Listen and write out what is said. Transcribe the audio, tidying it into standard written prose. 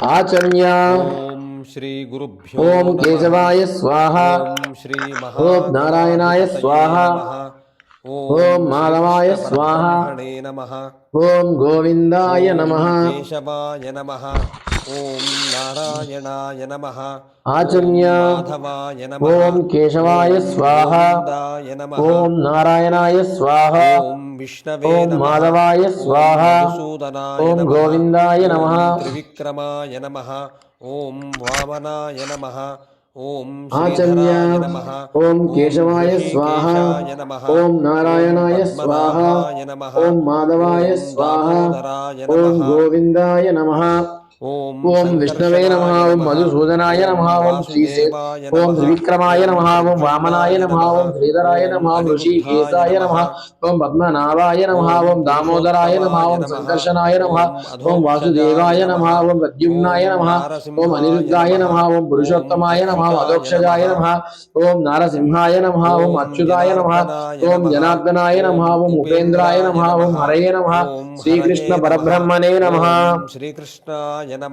आचम्य ओम श्री गुरुभ्यो ओम नमः। केशवाय स्वाहा ओम श्री ओम नारायणाय महागणाधिपतये स्वाहा नमः। ओम ओम श्री माधवाय कृष्ण स्वाहा परब्रह्मणे नमः। ओम गोविंदाय ओम नमः केशवाय नमः। ओम नारायणाय नमः। ओम आचम्य माधवाय नमः। ओम केशवाय ओम स्वाहा गोविंदाय नमः। ओम नारायणाय स्वाहा ओम विष्णवे ओम नमः। माधवाय ओम स्वाहा मधुसूदनाय ओम नमः। गोविंदाय नमः ओम त्रिविक्रमाय नमः। ओम वामनाय नमः। ओम आचम्य श्रीधराय नमः। ओम ओम केशवाय स्वाहा ऋषिकेशाय नमः। ओम ओम नारायणाय स्वाहा पद्मनाभाय नमः। ओम माधवाय ओम स्वाहा दामोदराय ओम नमः। गोविंदाय नमः ओम ओम विष्णवे नमः संकर्षणाय ओम नमः। मधुसूदनाय ओम नमः ओम वासुदेवाय ओम नमः। त्रिविक्रमाय ओम नमः ओम वामनाय प्रद्युम्नाय नमः नमः। ओम श्रीधराय ओम नमः ओम अनिरुद्धाय ऋषिकेशाय नमः। नमः ओम पद्मनाभाय नमः ओम ओम दामोदराय नमः पुरुषोत्तमाय ओम नमः। संकर्षणाय नमः ओम ओम अधोक्षजाय वासुदेवाय नमः। नमः ओम ओम प्रद्युम्नाय नमः ओम नारसिंहाय अनिरुद्धाय नमः। नमः ओम ओम पुरुषोत्तमाय नमः ओम अच्युताय नमः। अधोक्षजाय नमः ओम नारसिंहाय नमः ओम ओम अच्युताय नमः जनार्दनाय ओम नमः। जनार्दनाय ओम नमः ओम उपेन्द्राय उपेन्द्राय नमः नमः। ओम हरये नमः ओम हरये श्रीकृष्ण नमः। परब्रह्मणे नमः। ओम श्रीकृष्णाय नमः।